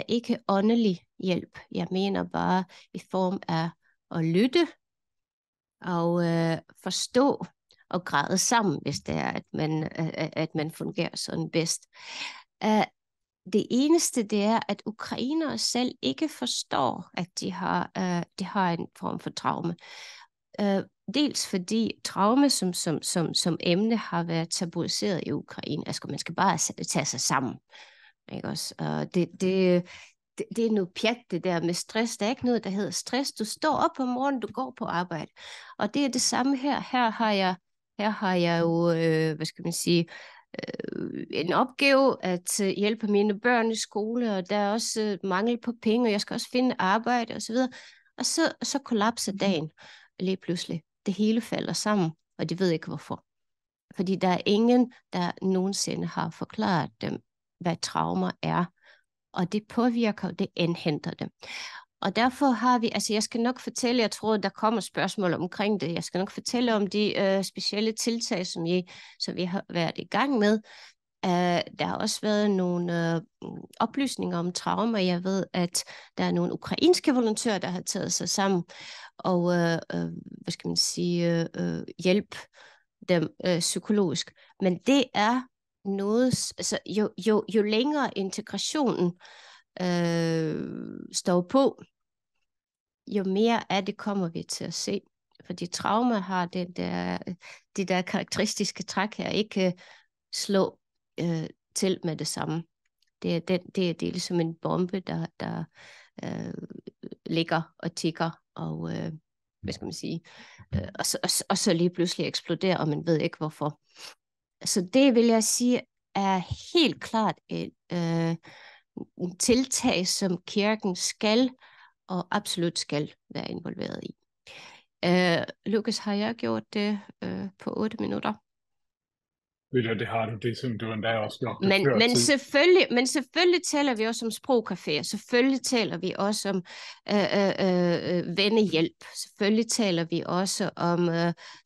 ikke åndelig hjælp. Jeg mener bare i form af at lytte og forstå og græde sammen, hvis det er, at man fungerer sådan bedst. Det eneste, det er, at ukrainere selv ikke forstår, at de har en form for traume. Dels fordi traume som emne har været tabuiseret i Ukraine. Altså, man skal bare tage sig sammen. Ikke også? Det er noget pjat, det der med stress. Der er ikke noget, der hedder stress. Du står op om morgenen, du går på arbejde. Og det er det samme her. Her har jeg jo, hvad skal man sige, en opgave at hjælpe mine børn i skole, og der er også mangel på penge, og jeg skal også finde arbejde osv. Og så kollapser dagen lige pludselig. Det hele falder sammen, og de ved ikke hvorfor. Fordi der er ingen, der nogensinde har forklaret dem, hvad traumer er, og det påvirker, det indhenter dem. Og derfor har vi, altså jeg skal nok fortælle, jeg tror, der kommer spørgsmål omkring det, jeg skal nok fortælle om de specielle tiltag, som vi har været i gang med. Der har også været nogle oplysninger om traumer. Jeg ved, at der er nogle ukrainske volontører, der har taget sig sammen og hvad skal man sige, hjælp dem psykologisk. Men det er noget, altså jo længere integrationen står på, jo mere af det kommer vi til at se. Fordi trauma har de der karakteristiske træk her, ikke slå til med det samme. Det er ligesom en bombe, der ligger og tikker, og hvad skal man sige, og så lige pludselig eksploderer, og man ved ikke hvorfor. Så det vil jeg sige er helt klart et tiltag, som kirken skal og absolut skal være involveret i. Lukas, har jeg gjort det på 8 minutter? Det har du, det som du endda også gjort men selvfølgelig taler vi også om sprogcaféer, selvfølgelig taler vi også om vennehjælp, selvfølgelig taler vi også om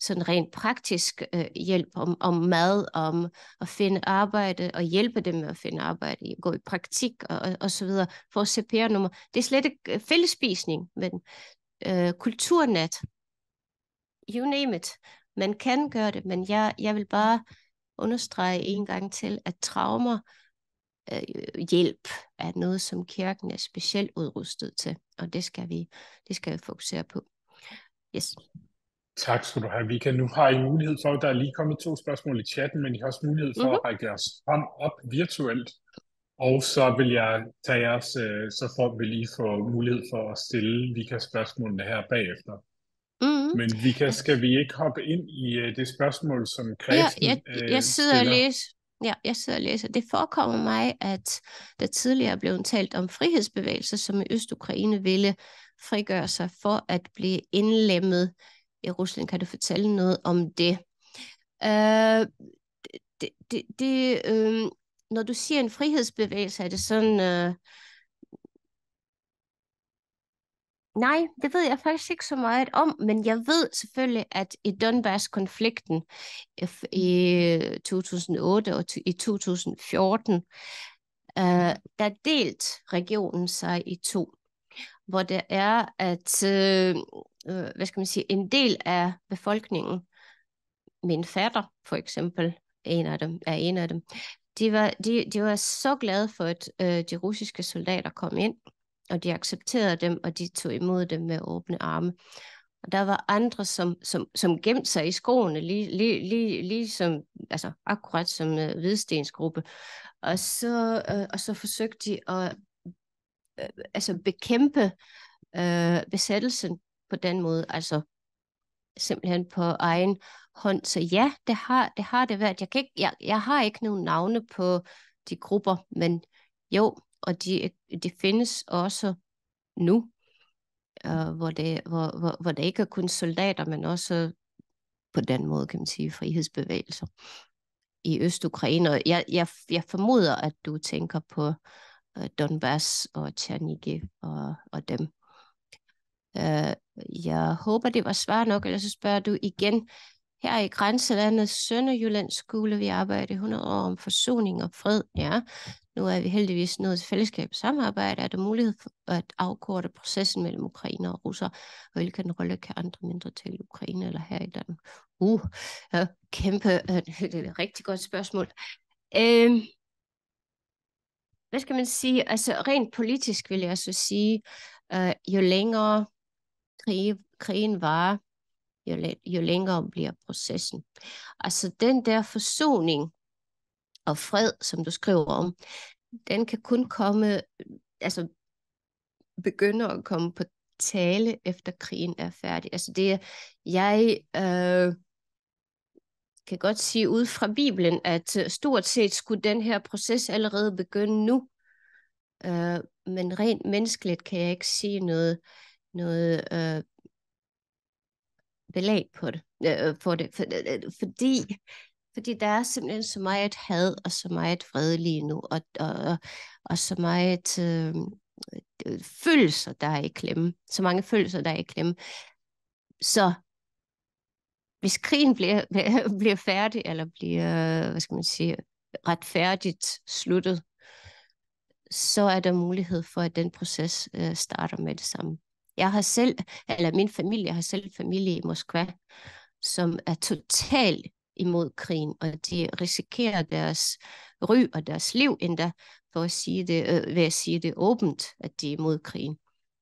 sådan rent praktisk hjælp, om mad, om at finde arbejde og hjælpe dem med at finde arbejde, gå i praktik og så videre, få CPR-nummer. Det er slet ikke fællesspisning, men kulturnat, you name it. Man kan gøre det, men jeg vil bare understrege en gang til, at traumer hjælp er noget, som kirken er specielt udrustet til, og det skal vi fokusere på. Yes. Tak skal du have, Vika. Nu har I mulighed for, der er lige kommet 2 spørgsmål i chatten, men I har også mulighed for at række jeres hånd op virtuelt, og så vil jeg tage jeres, så får vi lige få mulighed for at stille Vika spørgsmålene her bagefter. Men Vika, skal vi ikke hoppe ind i det spørgsmål, som kredsen jeg sidder og læser. Ja, jeg sidder og læser. Det forekommer mig, at der tidligere blev talt om frihedsbevægelser, som i Øst-Ukraine ville frigøre sig for at blive indlemmet i Rusland. Kan du fortælle noget om det? Når du siger en frihedsbevægelse, er det sådan... Nej, det ved jeg faktisk ikke så meget om, men jeg ved selvfølgelig, at i Donbass-konflikten i 2008 og i 2014, der delt regionen sig i 2, hvor det er, at hvad skal man sige, en del af befolkningen min fatter, for eksempel, er en af dem. De var så glade for, at de russiske soldater kom ind, og de accepterede dem, og de tog imod dem med åbne arme. Og der var andre, som gemte sig i skoene, ligesom, altså akkurat som Hvidstens gruppe. Og så forsøgte de at bekæmpe besættelsen på den måde, altså simpelthen på egen hånd. Så ja, det har det været. Jeg har ikke nogen navne på de grupper, men jo, og de findes også nu, hvor det ikke er kun soldater, men også på den måde, kan man sige, frihedsbevægelser i Øst-Ukraine. Og jeg formoder, at du tænker på Donbass og Chernihiv og dem. Jeg håber, det var svar nok, eller så spørger du igen. Her i grænselandet Sønderjylland skulle vi arbejde 100 år om forsoning og fred. Ja, nu er vi heldigvis nået til fællesskab og samarbejde. Er der mulighed for at afkorte processen mellem ukrainer og russer? Hvilken rolle kan andre mindretal i Ukraine eller her i Danmark? Kæmpe, det er et rigtig godt spørgsmål. Hvad skal man sige? Altså rent politisk vil jeg så sige, jo længere krigen varer, jo længere bliver processen. Altså den der forsoning og fred, som du skriver om, den kan kun komme, altså begynde at komme på tale, efter krigen er færdig. Altså det, jeg kan godt sige ud fra Bibelen, at stort set skulle den her proces allerede begynde nu. Men rent menneskeligt kan jeg ikke sige noget belæg på det, fordi der er simpelthen så meget had og så meget fred lige nu, og så meget følelser, der er i klemme. Så mange følelser, der er i klemme. Så hvis krigen bliver færdig, eller bliver, hvad skal man sige, retfærdigt sluttet, så er der mulighed for, at den proces starter med det samme. Min familie har selv familie i Moskva, som er totalt imod krigen, og de risikerer deres ry og deres liv endda, for at sige det, ved at sige det åbent, at de er imod krigen.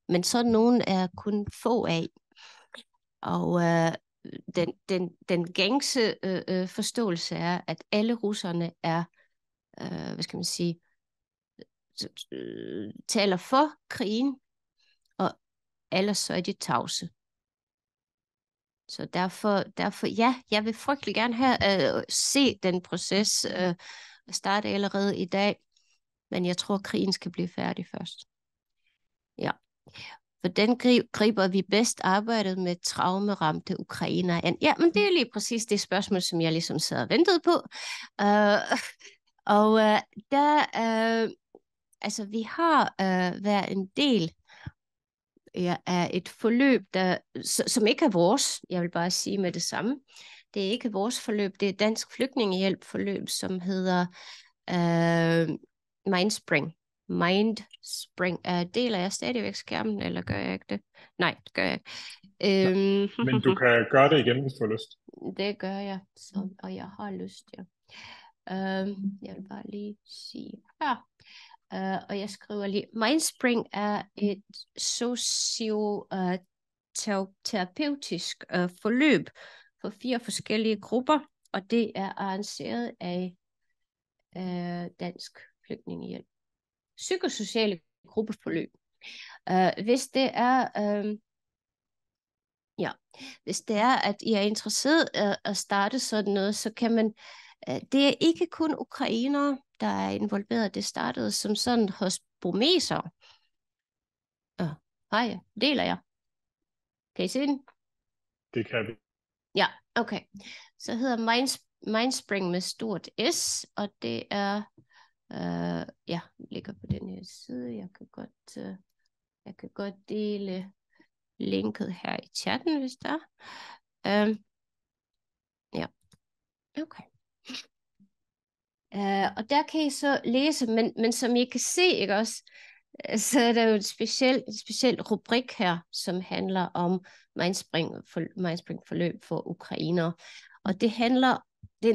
Men sådan nogen er kun få af. Og den gængse forståelse er, at alle russerne er, hvad skal man sige, taler for krigen, og ellers så er de tavse. Så derfor ja, jeg vil frygtelig gerne have se den proces starte allerede i dag, men jeg tror, krigen skal blive færdig først. Ja. For den griber vi bedst arbejdet med traumeramte ukrainere. Ja, men det er lige præcis det spørgsmål, som jeg ligesom sad og ventede på. Altså vi har været en del af et forløb, som ikke er vores, jeg vil bare sige med det samme. Det er ikke vores forløb, det er Dansk Flygtningehjælp-forløb, som hedder Mindspring. Deler jeg stadigvæk skærmen, eller gør jeg ikke det? Nej, det gør jeg ikke. Men du kan gøre det igen, hvis du har lyst. Det gør jeg, og jeg har lyst, ja. Jeg vil bare lige sige her. Og jeg skriver lige, Mindspring er et socioterapeutisk forløb for 4 forskellige grupper, og det er arrangeret af Dansk Flygtningehjælp. Psykosociale gruppeforløb. Hvis det er, at I er interesseret at starte sådan noget, så kan man, det er ikke kun ukrainere, der er involveret. Det startede som sådan hos burmesere. Hej, deler jeg. Kan I se den? Det kan vi. Ja, okay. Så hedder Mindspring med stort S, og det er, ligger på den her side. Jeg kan godt dele linket her i chatten, hvis der er. Ja, okay. Og der kan I så læse, men som I kan se, ikke også, så er der jo et specielt rubrik her, som handler om Mindspring forløb for ukrainere. Og den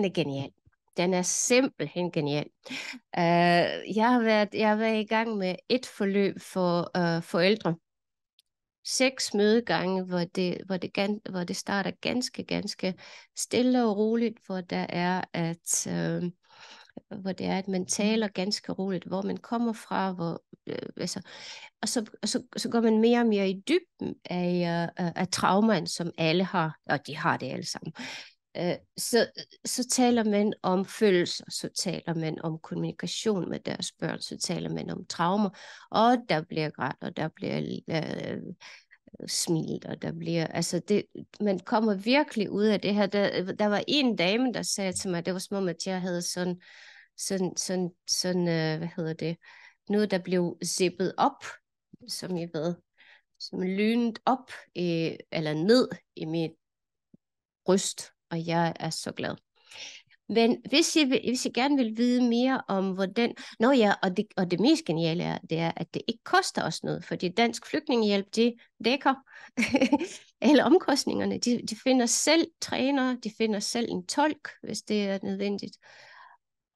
er genial. Den er simpelthen genial. Jeg har været i gang med et forløb for forældre. 6 mødegange, hvor det starter ganske stille og roligt, hvor det er, at man taler ganske roligt, hvor man kommer fra, og så går man mere og mere i dybden af traumaen, som alle har, og de har det alle sammen. Så taler man om følelser, så taler man om kommunikation med deres børn, så taler man om traumer, og der bliver grædt, og der bliver smilt, og der bliver, altså man kommer virkelig ud af det her. Der var en dame, der sagde til mig, det var som om, at jeg havde sådan hvad hedder det, noget, der blev zippet op, som lynet op, eller ned i mit bryst, og jeg er så glad. Men hvis I gerne vil vide mere om, hvordan... Og det mest geniale det er, at det ikke koster os noget, fordi Dansk Flygtningehjælp, de dækker alle omkostningerne. De finder selv trænere, de finder selv en tolk, hvis det er nødvendigt.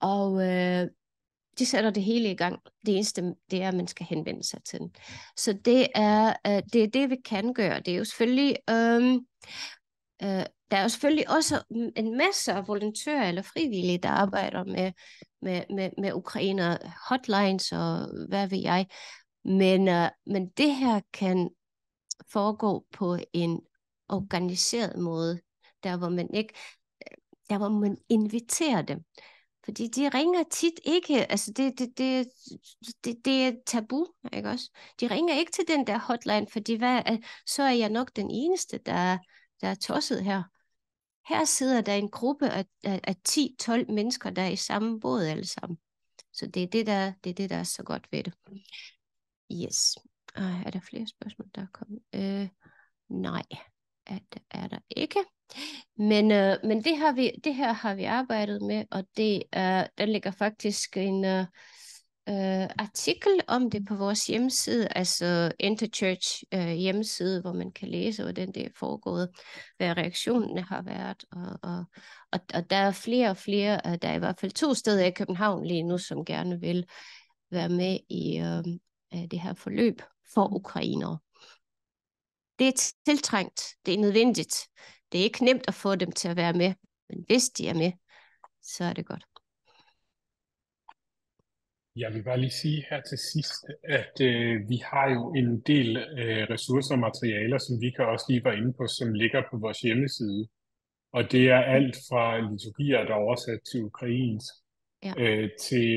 Og de sætter det hele i gang. Det eneste, det er, at man skal henvende sig til den. Så det er det, vi kan gøre. Det er jo selvfølgelig... der er jo selvfølgelig også en masse af volontører eller frivillige, der arbejder med ukrainer, hotlines og hvad ved jeg. Men det her kan foregå på en organiseret måde, der hvor man inviterer dem. Fordi de ringer tit ikke, altså det er tabu, ikke også? De ringer ikke til den der hotline, fordi så er jeg nok den eneste, der er tosset her. Her sidder der en gruppe af 10-12 mennesker, der er i samme båd alle sammen. Så det er det, der er så godt ved det. Yes. Er der flere spørgsmål, der er kommet? Nej, er der ikke. Men det her har vi arbejdet med, og der ligger faktisk en artikel om det på vores hjemmeside, altså Interchurch hjemmeside, hvor man kan læse, hvordan det er foregået, hvad reaktionerne har været, og der er flere og flere, der er i hvert fald 2 steder i København lige nu, som gerne vil være med i det her forløb for ukrainere. Det er tiltrængt, det er nødvendigt. Det er ikke nemt at få dem til at være med, men hvis de er med, så er det godt. Jeg vil bare lige sige her til sidst, at vi har jo en del ressourcer og materialer, som vi kan også lige være inde på, som ligger på vores hjemmeside. Og det er alt fra liturgier, der er oversat til ukrainsk, til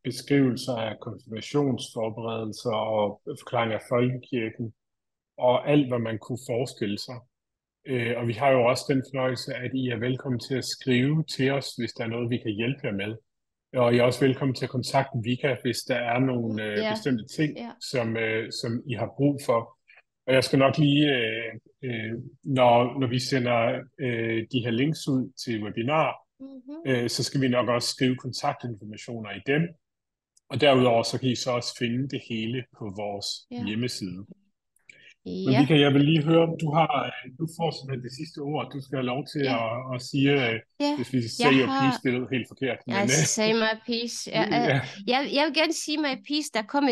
beskrivelser af konfirmationsforberedelser og forklaring af folkekirken, og alt, hvad man kunne forestille sig. Og vi har jo også den fornøjelse, at I er velkommen til at skrive til os, hvis der er noget, vi kan hjælpe jer med. Og I er også velkommen til at kontakte Vika, hvis der er nogle bestemte ting, som I har brug for. Og jeg skal nok lige, når vi sender de her links ud til webinar, så skal vi nok også skrive kontaktinformationer i dem. Og derudover så kan I så også finde det hele på vores hjemmeside. Men Vika, jeg vil lige høre, du får simpelthen det sidste ord. Du skal have lov til at sige, hvis vi say your piece, det er helt forkert. Men, say my piece. Jeg vil gerne sige my piece. Der kom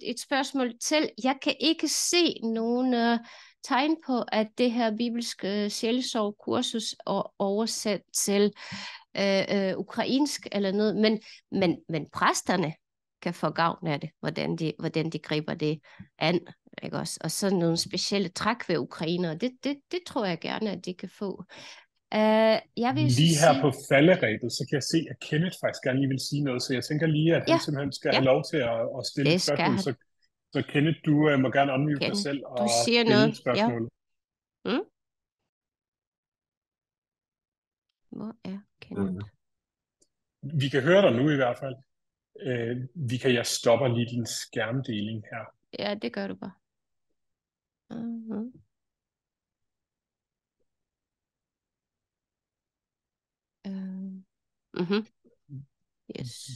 et spørgsmål til. Jeg kan ikke se nogen tegn på, at det her bibelske sjælesorgkursus er oversat til ukrainsk eller noget, men præsterne kan få gavn af det, hvordan de griber det an, ikke også? Og så nogle specielle træk ved ukrainere, det tror jeg gerne, at de kan få. Jeg vil lige her på falderebet, så kan jeg se, at Kenneth faktisk gerne lige vil sige noget, så jeg tænker lige, at han simpelthen skal have lov til at stille et spørgsmål. Så Kenneth, du må gerne unmute dig selv og stille et spørgsmål. Hvor er Kenneth? Vi kan høre dig nu i hvert fald. Jeg stopper lige din skærmdeling her. Ja, det gør du bare. Yes.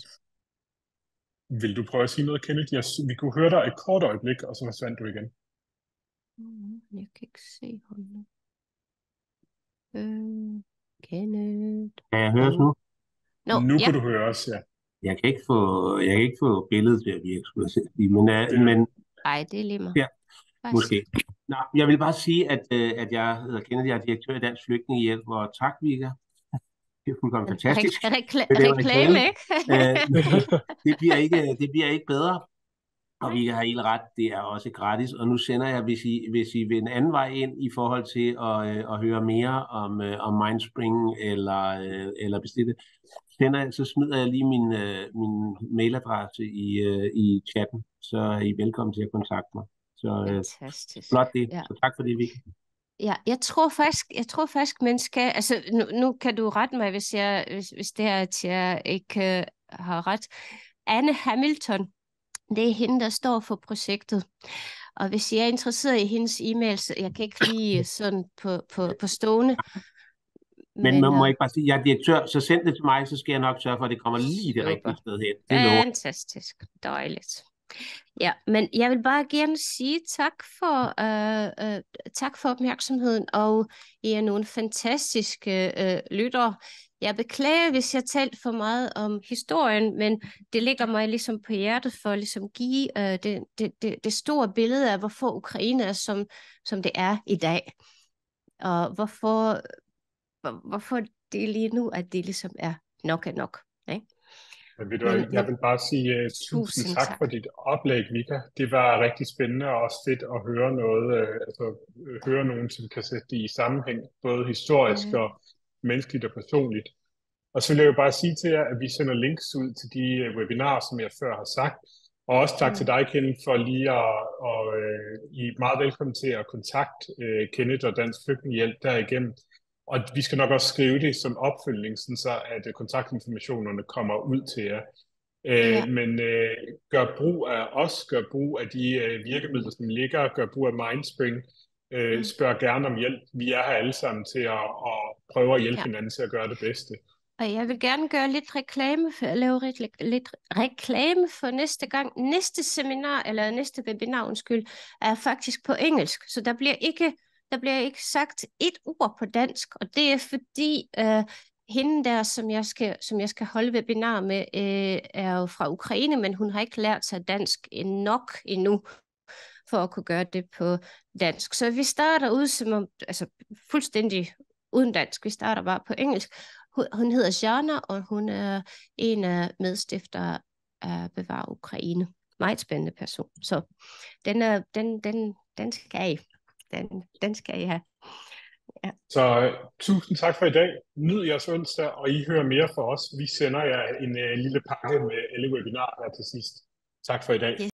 Vil du prøve at sige noget, Kenneth? Vi kunne høre dig et kort øjeblik, og så forsvandt du igen. Jeg kan ikke se ham nu. Kenneth. Kan jeg høres nu? Nu kan du høre os, ja. Jeg kan ikke få billedet til at virke, skulle jeg sige. Men Ej, det er lige mig. Ja, måske. Nå, jeg vil bare sige, at jeg hedder Kenneth, jeg er direktør i Dansk Flygtningehjælp, og tak, Vika. Det er fuldkommen fantastisk. Reklame, ikke? Det bliver ikke bedre. Og vi har helt ret, det er også gratis. Og nu sender jeg, hvis I vil en anden vej ind i forhold til at høre mere om Mindspring eller bestille, så smider jeg lige min mailadresse i chatten, så er I velkommen til at kontakte mig. Så fantastisk. Blot det. Ja. Så tak for det, Vicky. Ja, jeg tror faktisk, man skal, altså nu kan du rette mig, hvis det er, at jeg ikke har ret. Anne Hamilton, det er hende, der står for projektet. Og hvis I er interesseret i hendes e-mails, jeg kan ikke lige sådan på stående. Men må jeg ikke bare sige, jeg er direktør, så send det til mig, så skal jeg nok sørge for, at det kommer lige det rigtige sted hen. Det lover. Fantastisk. Dejligt. Ja, men jeg vil bare gerne sige tak for opmærksomheden, og I er nogle fantastiske lyttere. Jeg beklager, hvis jeg talte for meget om historien, men det ligger mig ligesom på hjertet for at ligesom give det store billede af, hvorfor Ukraine er, som det er i dag. Og hvorfor det lige nu, at det ligesom er nok. Ikke? Jeg vil bare sige tusind tak for dit oplæg, Vika. Det var rigtig spændende og også fedt at høre noget, høre nogen, som kan sætte det i sammenhæng, både historisk og menneskeligt og personligt. Og så vil jeg jo bare sige til jer, at vi sender links ud til de webinarer, som jeg før har sagt. Og også tak til dig, Kenneth, for lige I er meget velkommen til at kontakte Kenneth og Dansk Flygtningehjælp derigennem. Og vi skal nok også skrive det som opfølgning, så at kontaktinformationerne kommer ud til jer. Men gør brug af os, gør brug af de virkemidler, som ligger, gør brug af Mindspring. Spørg gerne om hjælp. Vi er her alle sammen til at prøve at hjælpe hinanden til at gøre det bedste. Og jeg vil gerne gøre lidt reklame for næste gang. Næste seminar, eller næste webinar, er faktisk på engelsk. Så der bliver ikke sagt et ord på dansk, og det er fordi hende der, som jeg skal holde webinar med, er jo fra Ukraine, men hun har ikke lært sig dansk nok endnu, for at kunne gøre det på dansk. Så vi starter ud som om, altså fuldstændig uden dansk, vi starter bare på engelsk. Hun hedder Jana, og hun er en af medstiftere af Bevar Ukraine. Meget spændende person. Så den skal I. Den skal I have. Ja. Så tusind tak for i dag. Nyd jeres onsdag, og I hører mere fra os. Vi sender jer en lille pakke med alle webinarer her til sidst. Tak for i dag.